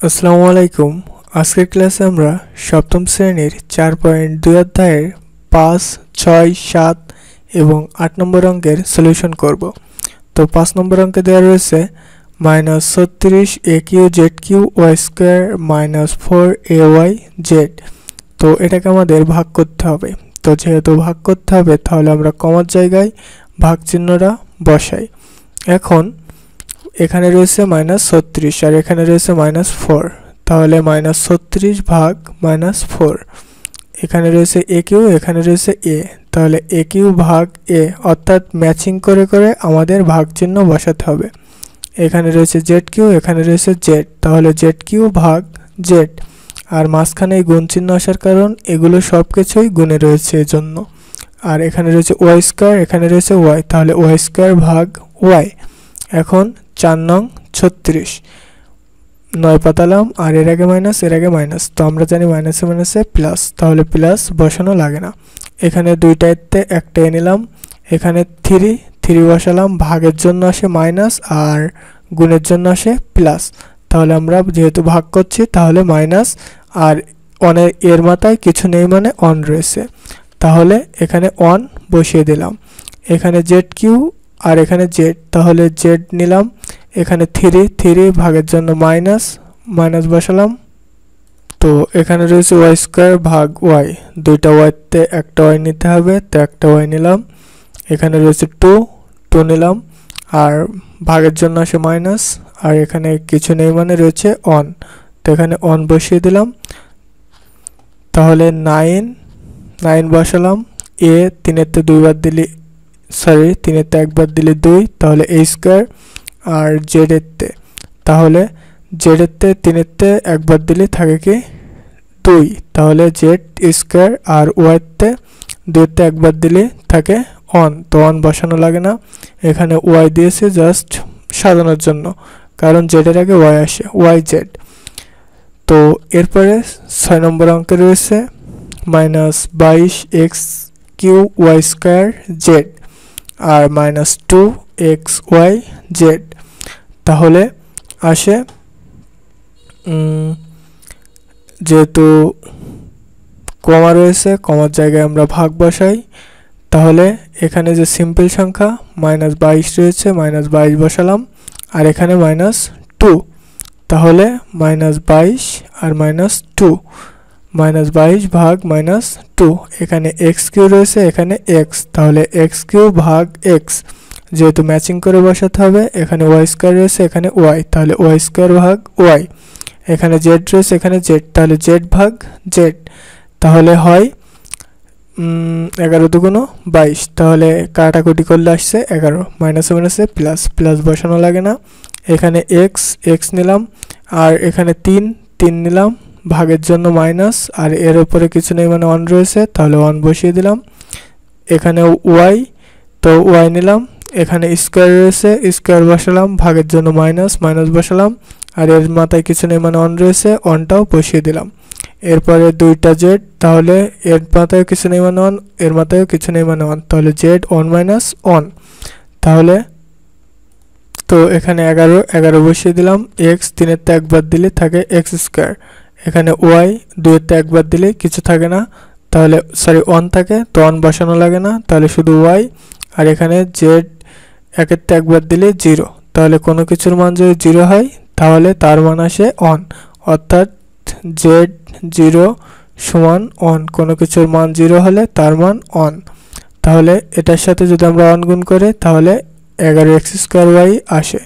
আসসালামু আলাইকুম। আজকের ক্লাসে আমরা সপ্তম শ্রেণীর 4.2 অধ্যায়ের 5, 6, 7 এবং 8 নম্বর অঙ্কের সলিউশন করব। তো 5 নম্বর অঙ্কে দেওয়া রয়েছে -36 AQ ZQ y square -4 AY Z। তো এটাকে আমাদের ভাগ করতে হবে। তো যেহেতু ভাগ করতে হবে তাহলে আমরা কমার জায়গায় ভাগ চিহ্নটা বসাই। এখন এখানে রয়েছে -36 আর এখানে রয়েছে -4, তাহলে -36 ভাগ -4। এখানে রয়েছে AQ, এখানে রয়েছে A, তাহলে AQ ভাগ A, অর্থাৎ ম্যাচিং করে করে আমাদের ভাগ চিহ্ন বসাতে হবে। এখানে রয়েছে ZQ, এখানে রয়েছে Z, তাহলে ZQ ভাগ Z। আর মাঝখানে এই গুণ চিহ্ন আসার কারণ এগুলো সব কিছুই গুণে রয়েছে এজন্য। আর এখানে রয়েছে y স্কয়ার, এখানে রয়েছে y, তাহলে y স্কয়ার ভাগ y। এখন 4 নং 36 9 পাতালাম আর এর আগে মাইনাস, এর আগে মাইনাস, তো আমরা জানি মাইনাসে মাইনাসে প্লাস, তাহলে প্লাস বসানো লাগে না। এখানে দুইটাতে একটাই নিলাম, এখানে 3 বসালাম, ভাগের জন্য আসে মাইনাস আর গুণের জন্য আসে প্লাস, তাহলে আমরা যেহেতু ভাগ করছি তাহলে মাইনাস আর অনের এর মাথায় কিছু নেই মানে অন রয়েছে, তাহলে এখানে অন বসিয়ে দিলাম। এখানে ZQ আর এখানে Z, তাহলে Z নিলাম, এখানে 3 ভাগের জন্য মাইনাস বসালাম। তো এখানে রয়েছে y স্কয়ার ভাগ y, দুইটা y তে একটা y নিতে হবে, তো একটা y নিলাম। এখানে রয়েছে 2 নিলাম আর ভাগের জন্য আসে মাইনাস আর এখানে কিছু নেই মানে রয়েছে অন, তো এখানে অন বসিয়ে দিলাম। তাহলে 9 বসালাম। a 3-তে 2 বার দিলে, সরি 3-তে একবার দিলে 2, তাহলে a স্কয়ার। আর z-এতে, তাহলে z-এতে 3-তে একবার দিলে থাকে কি 2, তাহলে z স্কয়ার। আর y-তে 2-তে একবার দিলে থাকে অন, তো অন বসানো লাগে না। এখানে y দিয়েছে জাস্ট সাজানোর জন্য, কারণ z-এর আগে y আসে, yz। তো এরপরে 6 নম্বর অঙ্কে রয়েছে -22x³ y স্কয়ার z আর -2xy z, তাহলে আসে যেহেতু কমা রয়েছে, কমার জায়গায় আমরা ভাগ বসাই। তাহলে এখানে যে সিম্পল সংখ্যা -22 রয়েছে, -22 বসালাম আর এখানে -2, তাহলে -22 আর -2, -22 ভাগ -2। এখানে x³ রয়েছে, এখানে x, তাহলে x³ ভাগ x, যেহেতু ম্যাচিং করে বসাতে হবে। এখানে y স্কয়ার রয়েছে, এখানে y, তাহলে y স্কয়ার ভাগ y। এখানে z রয়েছে, এখানে z, তাহলে z ভাগ z, তাহলে হয় 11 দুগুণ 22, তাহলে কাটাকুটি করলে আসছে 11, মাইনাসে মাইনাসে প্লাস, প্লাস বসানো লাগে না। এখানে x নিলাম আর এখানে 3 নিলাম, ভাগের জন্য মাইনাস আর এর উপরে কিছু নেই মানে অন রয়েছে, তাহলে অন বসিয়ে দিলাম। এখানে y, তো y নিলাম, এখানে স্কয়ার রয়েছে, স্কয়ার বসালাম, ভাগের জন্য মাইনাস বসালাম আর এর মাথায় কিছু নেই মানে অন রয়েছে, অনটাও বসিয়ে দিলাম। এরপরে দুইটা z, তাহলে এর মাথায় কিছু নেই মানে অন, এর মাথায় কিছু নেই মানে অন, তাহলে z অন মাইনাস অন, তাহলে তো এখানে 11 বসিয়ে দিলাম। x 3-তে একবার দিলে থাকে x স্কয়ার, এখানে y 2-তে একবার দিলে কিছু থাকে না, তাহলে সরি অন থাকে, তো অন বসানো লাগে না, তাহলে শুধু y। আর এখানে z 1-তে একবার দিলে 0, তাহলে কোনো কিছুর মান যদি 0 হয় তাহলে তার মান আসে অন, অর্থাৎ z0 সমান অন, কোনো কিছুর মান 0 হলে তার মান অন। তাহলে এটার সাথে যদি আমরা অন গুণ করি তাহলে 11x² y আসে,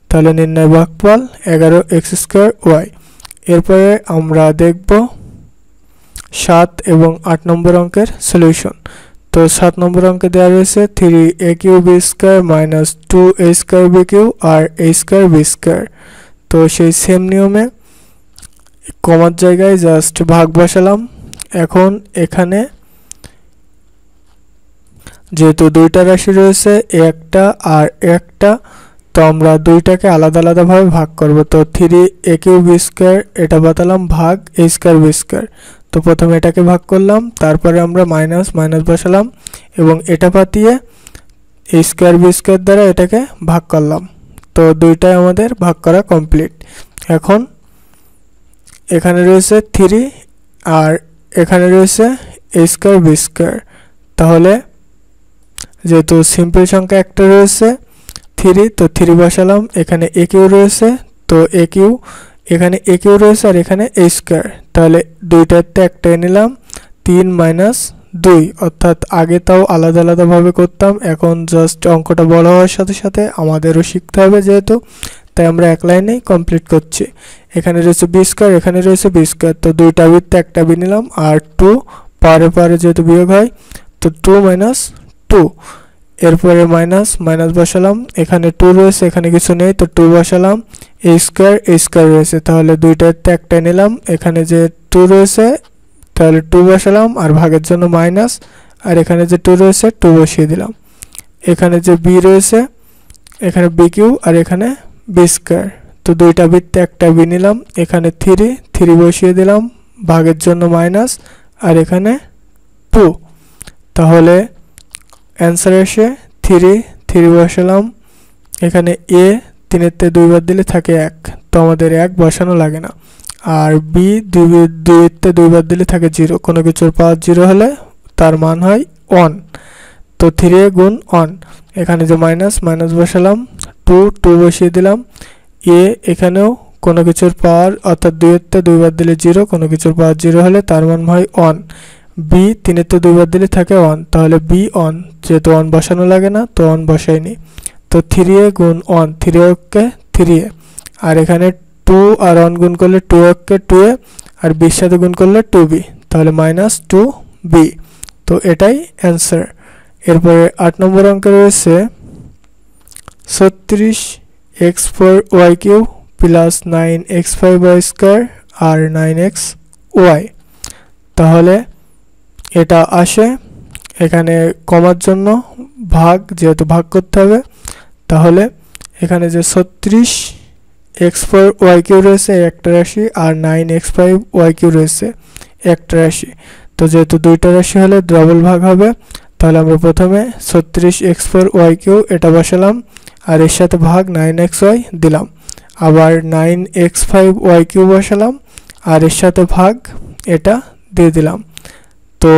তাহলে নির্ণয় ভাগফল 11x² y। এরপরে আমরা দেখব 7 এবং 8 নম্বর অঙ্কের সলিউশন। তো 7 নম্বর অঙ্কে দেওয়া রয়েছে 3a³ -2a² আর a²b²। তো সেই সেম নিয়মে কমার জায়গায় জাস্ট ভাগ বসালাম। এখন এখানে যেহেতু দুইটা রাশি রয়েছে, একটা আর একটা, তো আমরা দুইটাকে আলাদা আলাদাভাবে ভাগ করব। তো 3a³² এটা বাতালাম ভাগ a²b², তো প্রথমে এটাকে ভাগ করলাম, তারপরে আমরা মাইনাস বসালাম এবং এটা পাতিয়ে a²b² দ্বারা এটাকে ভাগ করলাম। তো দুইটাই আমাদের ভাগ করা কমপ্লিট। এখন এখানে রয়েছে 3 আর এখানে রয়েছে a স্কয়ার b স্কয়ার। তাহলে যেহেতু সিম্পল সংখ্যা একটা রয়েছে 3, তো 3 বসালাম। এখানে a কিউ রয়েছে, তো a কিউ, এখানে a কিউ রয়েছে আর এখানে a স্কয়ার। তাহলে দুইটাতে একটাই নিলাম, 3 - 2, অর্থাৎ আগে তাও আলাদা আলাদা ভাবে করতাম, এখন জাস্ট অঙ্কটা বড় হওয়ার সাথে সাথে আমাদেরও শিখতে হবে যেহেতু, তাই আমরা এক লাইনেই কমপ্লিট করছি। এখানে রয়েছে b স্কয়ার, এখানে রয়েছে b স্কয়ার, তো দুইটা বৃত্তে একটা বি নিলাম আর 2 পারে পারে যেহেতু বিয়োগ হয়, তো 2 - 2। এরপরে মাইনাস বসালাম, এখানে 2 রয়েছে, এখানে কিছু নেই, তো 2 বসালাম। a স্কয়ার রয়েছে, তাহলে দুইটাতে একটাই নিলাম, এখানে যে 2 রয়েছে তাহলে 2 বসালাম আর ভাগের জন্য মাইনাস, আর এখানে যে 2 রয়েছে 2 বসিয়ে দিলাম। এখানে যে b রয়েছে, এখানে b কিউ আর এখানে b স্কয়ার, তো দুইটা বৃত্তে একটা b নিলাম, এখানে 3 বসিয়ে দিলাম, ভাগের জন্য মাইনাস, আর এখানে 2। তাহলে অ্যান্সার আসে 3 বসালাম। এখানে a 3-তে 2 বার দিলে থাকে 1, তো আমাদের 1 বসানো লাগে না। আর b 2-তে 2 বার দিলে থাকে 0, কোনো কিছুর পাওয়ার 0 হলে তার মান হয় 1, তো 3 গুণ 1। এখানে যে মাইনাস বসালাম, 2 বসিয়ে দিলাম। a এখানেও কোনো কিছুর পাওয়ার, অর্থাৎ 2-তে 2 বার দিলে 0, কোনো কিছুর পাওয়ার 0 হলে তার মান হয় 1। b 3-তে 2 বার দিলে থাকে 1, তাহলে b 1, যেহেতু 1 বসানো লাগে না তো 1 বসাইনি, তো 3a গুণ 1, 3a 3a, আর এখানে 2 আর 1 গুণ করলে 2a 2a, আর b এর সাথে গুণ করলে 2b, তাহলে -2b, তো এটাই অ্যান্সার। এরপরে 8 নম্বর অঙ্কে রয়েছে 36x4y³ প্লাস 9x5y স্কয়ার আর 9xy। তাহলে এটা আসে, এখানে কমার জন্য ভাগ, যেহেতু ভাগ করতে হবে, তাহলে এখানে যে 36x4y³ রয়েছে একটা রাশি আর 9x5y³ রয়েছে একটা রাশি, তো যেহেতু দুইটা রাশি হলে ডবল ভাগ হবে, তাহলে আমরা প্রথমে 36x4y³ এটা বসালাম আর এর সাথে ভাগ 9xy দিলাম, আবার 9x5y³ বসালাম আর এর সাথে ভাগ এটা দিয়ে দিলাম। তো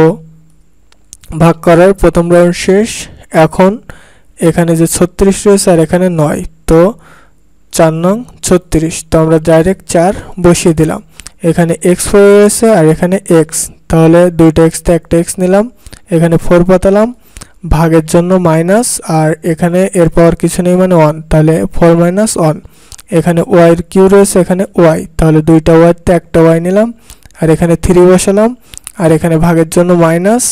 ভাগ করার প্রথম রাউন্ড শেষ। এখন এখানে যে 36 রয়েছে আর এখানে 9, তো 4 নং 36, তো আমরা ডাইরেক্ট 4 বসিয়ে দিলাম। এখানে x4 রয়েছে আর এখানে x, তাহলে দুইটা x তে একটা x নিলাম, এখানে 4 পাতালাম, ভাগের জন্য মাইনাস, আর এখানে এর পাওয়ার কিছু নেই মানে 1, তাহলে 4 - 1। এখানে y এর কিউ রয়েছে, এখানে y, তাহলে দুইটা y তে একটা y নিলাম, আর এখানে 3 বসালাম, আর এখানে ভাগের জন্য মাইনাস,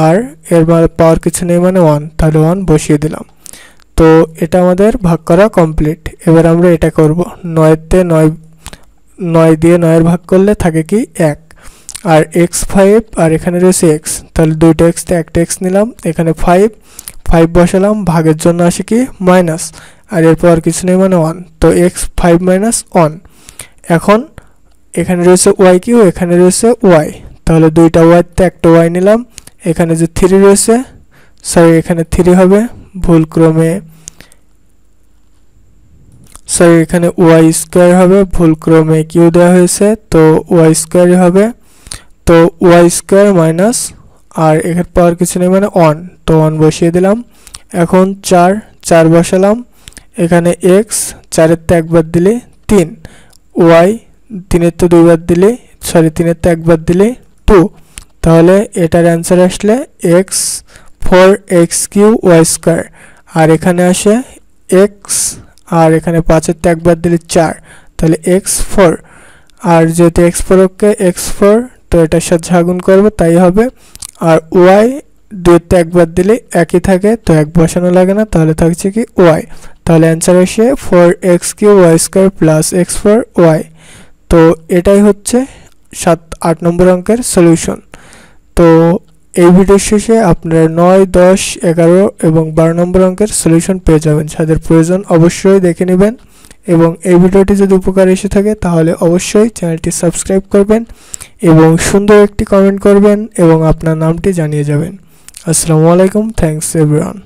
আর এর পাওয়ার কিছু নেই মানে 1, তাহলে 1 বসিয়ে দিলাম। তো এটা আমাদের ভাগ করা কমপ্লিট। এবার আমরা এটা করব, 9-তে 9 দিয়ে 9 ভাগ করলে থাকে কি 1, আর x5 আর এখানে রয়েছে x, তাহলে দুইটা x তে একটা x নিলাম, এখানে 5 বসালাম, ভাগের জন্য আসে কি মাইনাস, আর এরপর আর কিছু নেই মানে 1, তো x 5 - 1। এখন এখানে রয়েছে y কিউ, এখানে রয়েছে y, তাহলে দুইটা y তে একটা y নিলাম, এখানে যে 3 রয়েছে, সরি এখানে 3 হবে ভুলক্রমে, সরি এখানে y স্কয়ার হবে ভুলক্রমে কিউ দেওয়া হয়েছে, তো y স্কয়ার হবে, তো y স্কয়ার মাইনাস, আর এর পাওয়ার কিছু নেই মানে 1, তো 1 বসিয়ে দিলাম। এখন 4 বসালাম, এখানে x 4-এর তে একবার দিলে 3, y 3-এর তে দুইবার দিলে, সরি 3-এর তে একবার দিলে 2, তাহলে এটার অ্যান্সার আসলে x 4x³ y স্কয়ার, আর এখানে আসে x, আর এখানে 5-এর তে একবার দিলে 4, তাহলে x4, আর যেহেতু x4 কে x4, তো এটার সাথে গুণ করব তাই হবে, আর y 2-এর তে একবার দিলে একই থাকে, তো এক বসানো লাগে না, তাহলে থাকছে কি y, তাহলে অ্যান্সার আসে 4x³ y square plus x4y। তো এটাই হচ্ছে 8 নম্বর অঙ্কের সলিউশন। তো এই ভিডিওর শেষে আপনারা 9, 10, 11 এবং 12 নম্বর অঙ্কের সলিউশন পেয়ে যাবেন। যাদের প্রয়োজন অবশ্যই দেখে নেবেন, এবং এই ভিডিওটি যদি উপকার এসে থাকে তাহলে অবশ্যই চ্যানেলটি সাবস্ক্রাইব করবেন এবং সুন্দর একটি কমেন্ট করবেন এবং আপনার নামটি জানিয়ে যাবেন। আসসালামু আলাইকুম, থ্যাঙ্কস এভরিওয়ান।